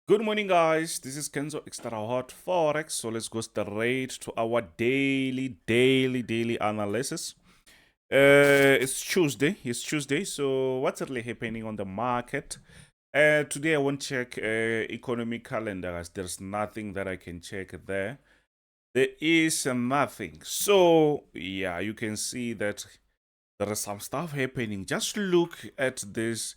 Good morning, guys. This is Kenzo Xtrahot Forex. So let's go straight to our daily analysis. It's Tuesday. It's Tuesday. So what's really happening on the market? Today I won't check economic calendar, as there's nothing that I can check there. There is nothing. So yeah, you can see that there is some stuff happening. Just look at this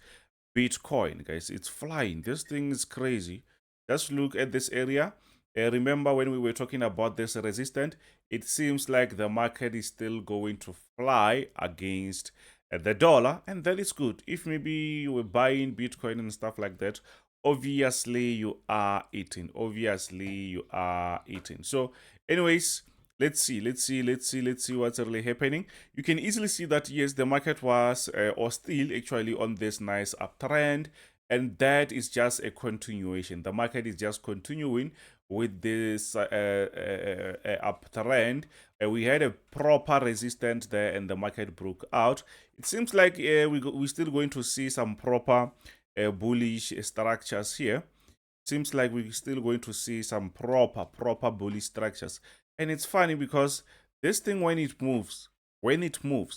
Bitcoin, guys. It's flying. This thing is crazy. Just look at this area. Remember when we were talking about this resistance? It seems like the market is still going to fly against the dollar, and that is good. If maybe you were buying Bitcoin and stuff like that, obviously you are eating. Obviously you are eating. So, anyways, let's see what's really happening. You can easily see that yes, the market was or still actually on this nice uptrend, and that is just a continuation. The market is just continuing with this uptrend. We had a proper resistance there, and the market broke out. It seems like we're still going to see some proper bullish structures here. Seems like we're still going to see some proper bullish structures. And it's funny because this thing, when it moves,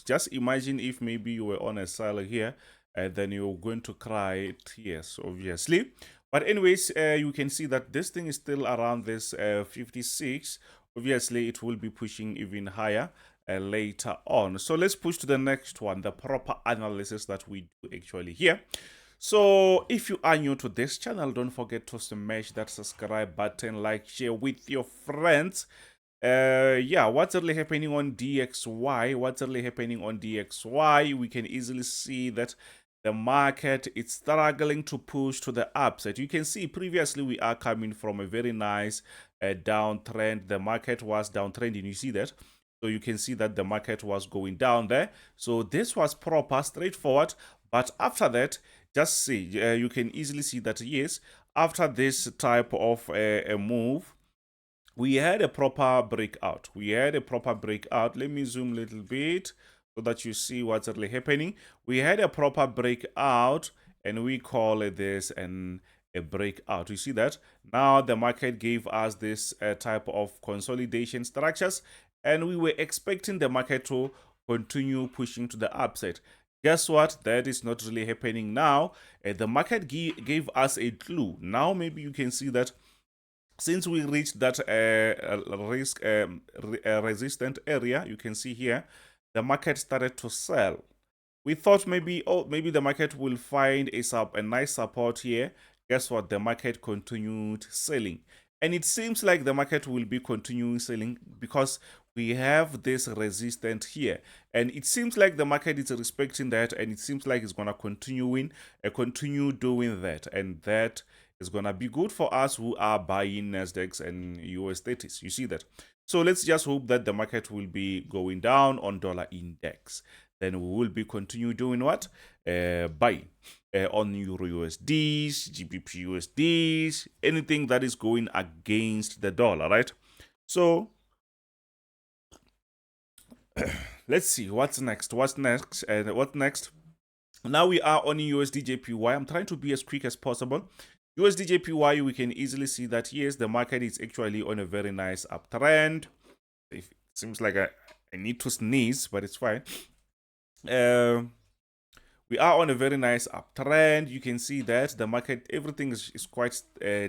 just imagine if maybe you were on a sell here, and then you're going to cry tears, obviously. But anyways, you can see that this thing is still around this 56. Obviously, it will be pushing even higher later on. So let's push to the next one, the proper analysis that we do actually here. So if you are new to this channel, don't forget to smash that subscribe button, like, share with your friends. Yeah, what's really happening on DXY? We can easily see that the market is struggling to push to the upside. You can see previously we are coming from a very nice downtrend. The market was downtrending. You see that? So you can see that the market was going down there. So this was proper, straightforward. But after that, just see, you can easily see that yes, after this type of a move, we had a proper breakout. Let me zoom a little bit so that you see what's really happening. We had a proper breakout, and we call this a breakout. You see that? Now the market gave us this type of consolidation structures, and we were expecting the market to continue pushing to the upside. Guess what? That is not really happening now. The market gave us a clue. Now maybe you can see that since we reached that resistant area, you can see here, the market started to sell. We thought maybe the market will find a nice support here. Guess what? The market continued selling. And it seems like the market will be continuing selling because we have this resistance here. And it seems like the market is respecting that, and it seems like it's going to continue doing that. And that is going to be good for us who are buying Nasdaqs and US30s. You see that? So let's just hope that the market will be going down on dollar index. Then we will be continue doing what? Buying on Euro USDs, Gbpusds, anything that is going against the dollar, right? So let's see what's next. What's next? Now we are on USD/JPY. I'm trying to be as quick as possible. USD/JPY, we can easily see that yes, the market is actually on a very nice uptrend. It seems like I need to sneeze, but it's fine. We are on a very nice uptrend. You can see that the market, everything is quite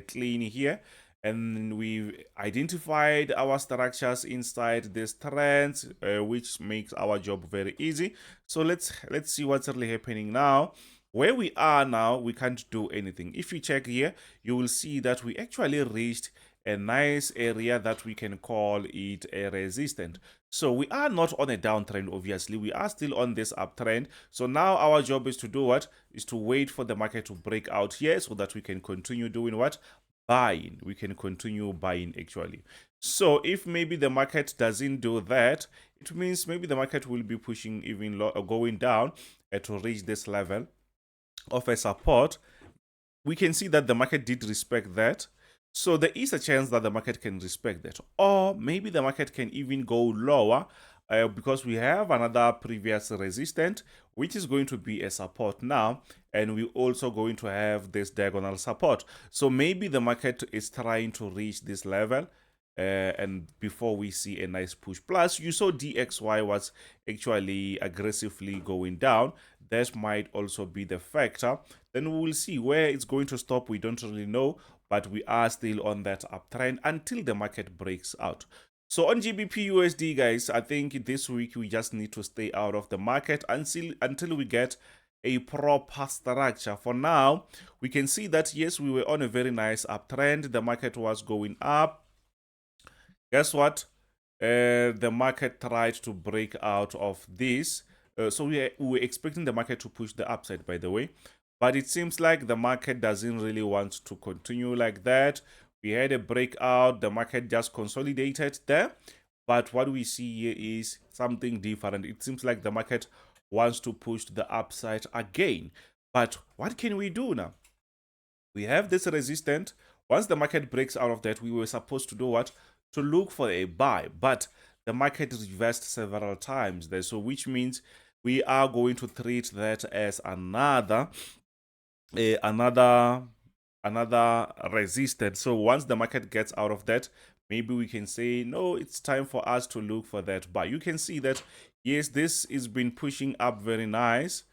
clean here. And we've identified our structures inside this trends, which makes our job very easy. So let's see what's really happening now. Where we are now, we can't do anything. If you check here, you will see that we actually reached a nice area that we can call it a resistance. So we are not on a downtrend, obviously. We are still on this uptrend. So now our job is to do what? Is to wait for the market to break out here so that we can continue doing what? Buying. We can continue buying actually. So if maybe the market doesn't do that, it means maybe the market will be pushing even low, going down to reach this level of a support. We can see that the market did respect that. So there is a chance that the market can respect that. Or maybe the market can even go lower because we have another previous resistance, which is going to be a support now, and we're also going to have this diagonal support. So maybe the market is trying to reach this level, and before we see a nice push. Plus, you saw DXY was actually aggressively going down. That might also be the factor. Then we will see where it's going to stop. We don't really know, but we are still on that uptrend until the market breaks out. So on GBPUSD, guys, I think this week we just need to stay out of the market until we get a proper structure. For now, we can see that yes, we were on a very nice uptrend. The market was going up. Guess what? The market tried to break out of this. So we were expecting the market to push the upside, by the way. But it seems like the market doesn't really want to continue like that. We had a breakout. The market just consolidated there. But what we see here is something different. It seems like the market wants to push the upside again. But what can we do now? We have this resistance. Once the market breaks out of that, we were supposed to do what? To look for a buy, but the market reversed several times there, so which means we are going to treat that as another resistance. So once the market gets out of that, maybe we can say no, it's time for us to look for that buy. You can see that yes, this has been pushing up very nice.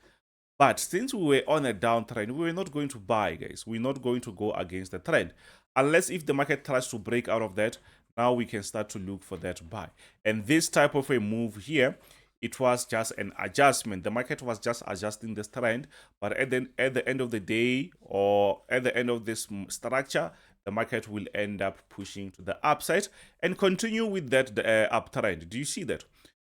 But since we were on a downtrend, we were not going to buy, guys. We're not going to go against the trend. Unless if the market tries to break out of that, now we can start to look for that buy. And this type of a move here, it was just an adjustment. The market was just adjusting this trend. But at the end of the day, or at the end of this structure, the market will end up pushing to the upside and continue with that uptrend. Do you see that?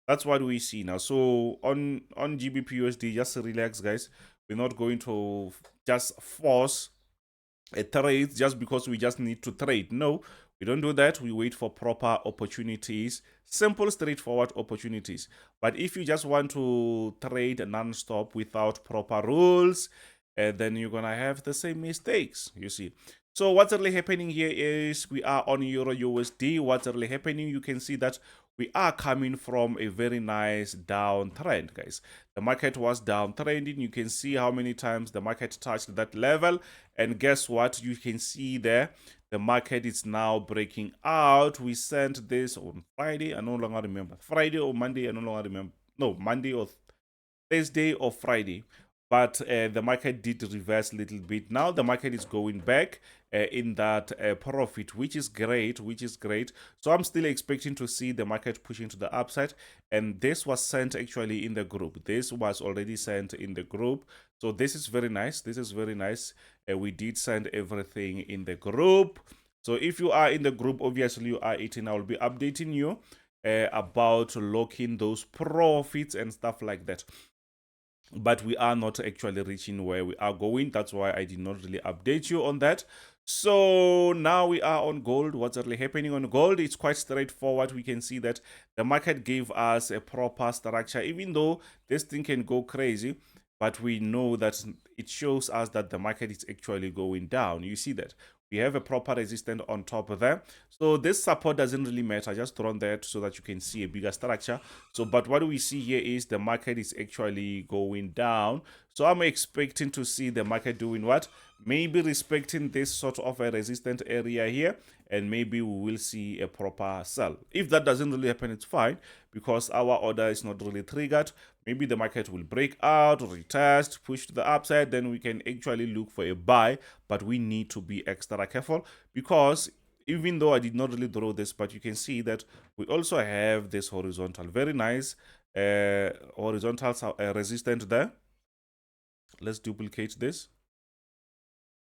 That's what we see now. So on GBPUSD, just relax, guys. We're not going to just force a trade just because we just need to trade. No, we don't do that. We wait for proper opportunities, simple, straightforward opportunities. But if you just want to trade non-stop without proper rules, then you're gonna have the same mistakes, you see. So what's really happening here is we are on Euro USD. What's really happening, you can see that we are coming from a very nice downtrend, guys. The market was downtrending. You can see how many times the market touched that level. And guess what? You can see there, the market is now breaking out. We sent this on Friday. I no longer remember. Friday or Monday, I no longer remember. No, Monday or Thursday or Friday. But the market did reverse a little bit. Now the market is going back in that profit, which is great, So I'm still expecting to see the market pushing to the upside. And this was sent actually in the group. This was already sent in the group. So this is very nice. We did send everything in the group. So if you are in the group, obviously you are eating. I will be updating you about locking those profits and stuff like that. But we are not actually reaching where we are going. That's why I did not really update you on that. So now we are on gold. What's really happening on gold? It's quite straightforward. We can see that the market gave us a proper structure, even though this thing can go crazy. But we know that it shows us that the market is actually going down. You see that we have a proper resistance on top of there. So this support doesn't really matter. I just drawn that so that you can see a bigger structure. So but what we see here is the market is actually going down. So I'm expecting to see the market doing what? Maybe respecting this sort of a resistant area here, and maybe we will see a proper sell. If that doesn't really happen, it's fine, because our order is not really triggered. Maybe the market will break out, retest, push to the upside, then we can actually look for a buy. But we need to be extra careful, because even though I did not really draw this, but you can see that we also have this horizontal, very nice horizontal resistance there. Let's duplicate this.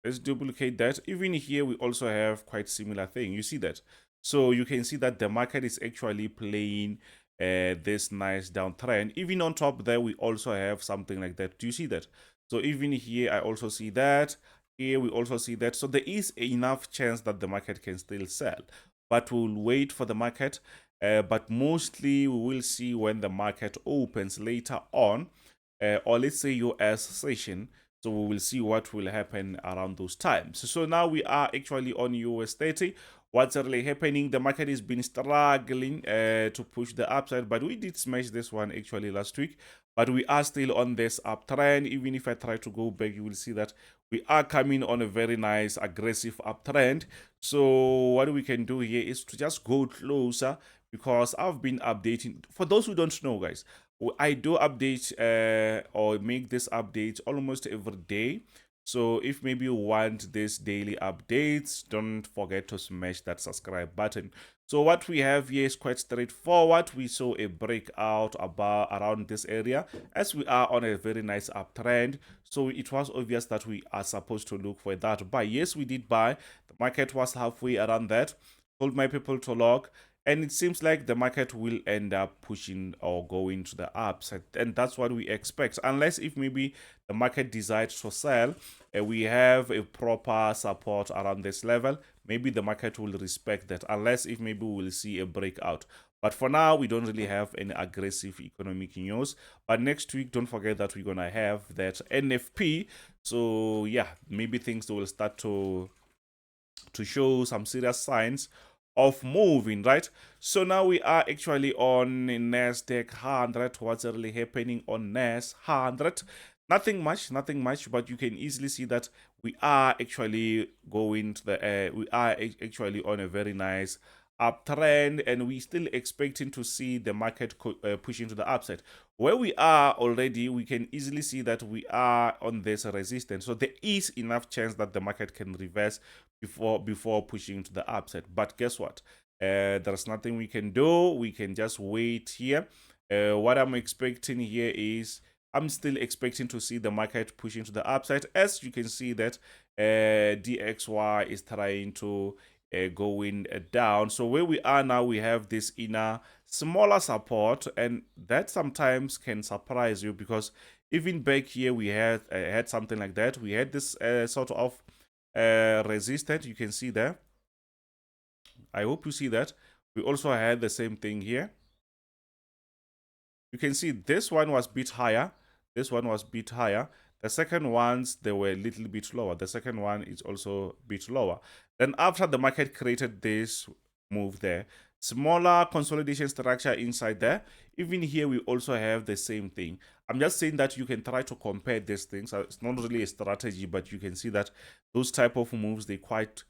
Let's duplicate that. Even here, we also have quite similar thing. You see that? So you can see that the market is actually playing this nice downtrend. Even on top there, we also have something like that. Do you see that? So even here, I also see that. Here, we also see that. So there is enough chance that the market can still sell. But we'll wait for the market. But mostly, we will see when the market opens later on. Or let's say US session. So we will see what will happen around those times. So now we are actually on US30. What's really happening? The market has been struggling to push the upside, but we did smash this one actually last week. But we are still on this uptrend. Even if I try to go back, you will see that we are coming on a very nice aggressive uptrend. So what we can do here is to just go closer, because I've been updating. For those who don't know, guys, I do update or make this update almost every day. So if maybe you want this daily updates, don't forget to smash that subscribe button. So what we have here is quite straightforward. We saw a breakout about around this area as we are on a very nice uptrend. So it was obvious that we are supposed to look for that buy. Yes, we did buy. The market was halfway around that. Told my people to log. And it seems like the market will end up pushing or going to the upside. And that's what we expect. Unless if maybe the market decides to sell, we have a proper support around this level. Maybe the market will respect that. Unless if maybe we will see a breakout. But for now, we don't really have any aggressive economic news. But next week, don't forget that we're going to have that NFP. So yeah, maybe things will start to show some serious signs of moving, right? So now we are actually on Nasdaq 100. What's really happening on Nas 100? Nothing much, but you can easily see that we are actually going to the we are actually on a very nice uptrend, and we still expecting to see the market push into the upside. Where we are already, we can easily see that we are on this resistance. So there is enough chance that the market can reverse before pushing to the upside. But guess what? There's nothing we can do. We can just wait here. What I'm expecting here is I'm still expecting to see the market pushing to the upside. As you can see that DXY is trying to going down. So where we are now, we have this inner smaller support, and that sometimes can surprise you, because even back here we had something like that. We had this sort of resistance. You can see there. I hope you see that. We also had the same thing here. You can see this one was a bit higher. This one was a bit higher. The second ones, they were a little bit lower. The second one is also a bit lower. Then after the market created this move there, smaller consolidation structure inside there. Even here, we also have the same thing. I'm just saying that you can try to compare these things. It's not really a strategy, but you can see that those type of moves, they're quite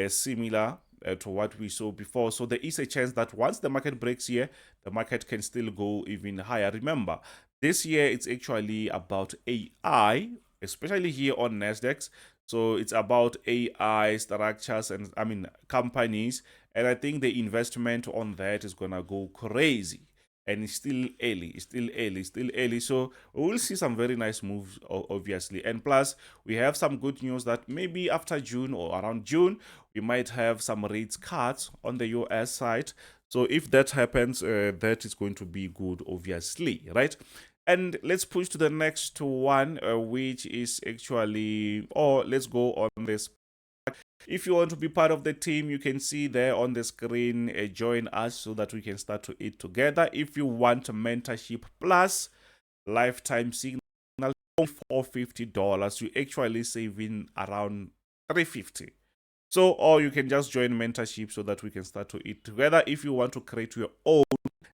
similar to what we saw before. So there is a chance that once the market breaks here, the market can still go even higher. Remember, this year it's actually about AI, especially here on Nasdaq. So it's about AI structures and companies, and I think the investment on that is gonna go crazy. And it's still early. So we will see some very nice moves, obviously. And plus, we have some good news that maybe after June or around June, we might have some rates cuts on the US side. So if that happens, that is going to be good, obviously, right? And let's push to the next one, which is actually, let's go on this. If you want to be part of the team, you can see there on the screen, join us so that we can start to eat together. If you want mentorship plus lifetime signal for $450, you're actually saving around $350. So, or you can just join mentorship so that we can start to eat together if you want to create your own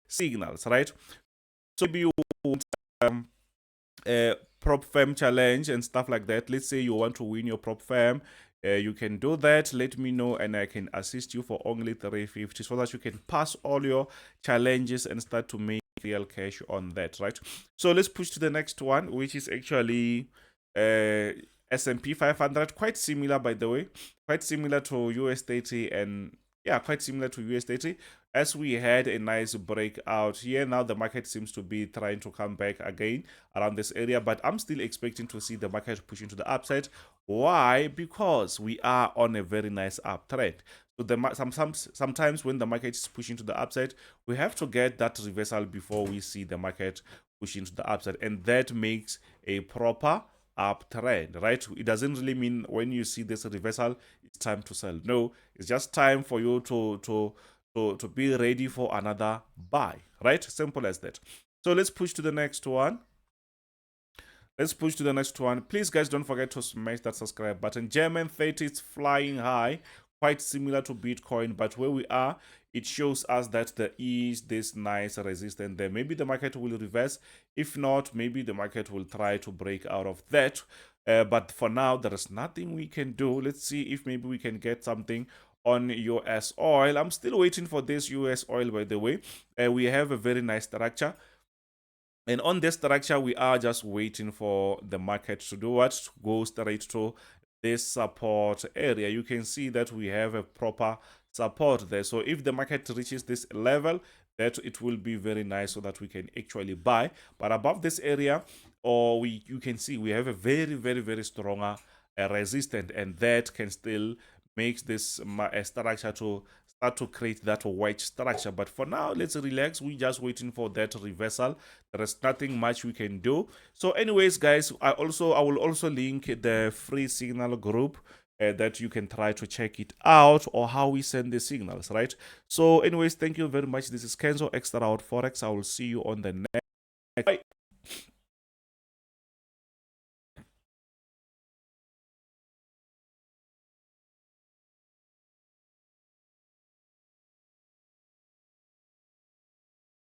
signals, right? So maybe you want prop firm challenge and stuff like that. Let's say you want to win your prop firm. You can do that. Let me know and I can assist you for only $350 so that you can pass all your challenges and start to make real cash on that, right? So let's push to the next one, which is actually S&P 500. Quite similar, by the way. Quite similar to US30, and yeah, quite similar to US30. As we had a nice breakout here, now the market seems to be trying to come back again around this area, but I'm still expecting to see the market pushing to the upside. Why? Because we are on a very nice uptrend. So sometimes when the market is pushing to the upside, we have to get that reversal before we see the market pushing to the upside, and that makes a proper uptrend, right? It doesn't really mean when you see this reversal, it's time to sell. No, it's just time for you to be ready for another buy, right? Simple as that. So let's push to the next one. Let's push to the next one. Please, guys, don't forget to smash that subscribe button. German 30 is flying high, quite similar to Bitcoin, but where we are, it shows us that there is this nice resistance there. Maybe the market will reverse. If not, maybe the market will try to break out of that. But for now, there is nothing we can do. Let's see if maybe we can get something on US oil. I'm still waiting for this US oil, by the way. We have a very nice structure. And on this structure, we are just waiting for the market to do what? To go straight to this support area. You can see that we have a proper support there. So if the market reaches this level, that it will be very nice so that we can actually buy. But above this area, or you can see we have a very, very, very strong resistance, and that can still make this structure to start to create that wedge structure. But for now, let's relax. We're just waiting for that reversal. There is nothing much we can do. So anyways, guys, I will also link the free signal group that you can try to check it out, or how we send the signals, right? So anyways, thank you very much. This is Kenzo Xtrahot Forex. I will see you on the next. Bye.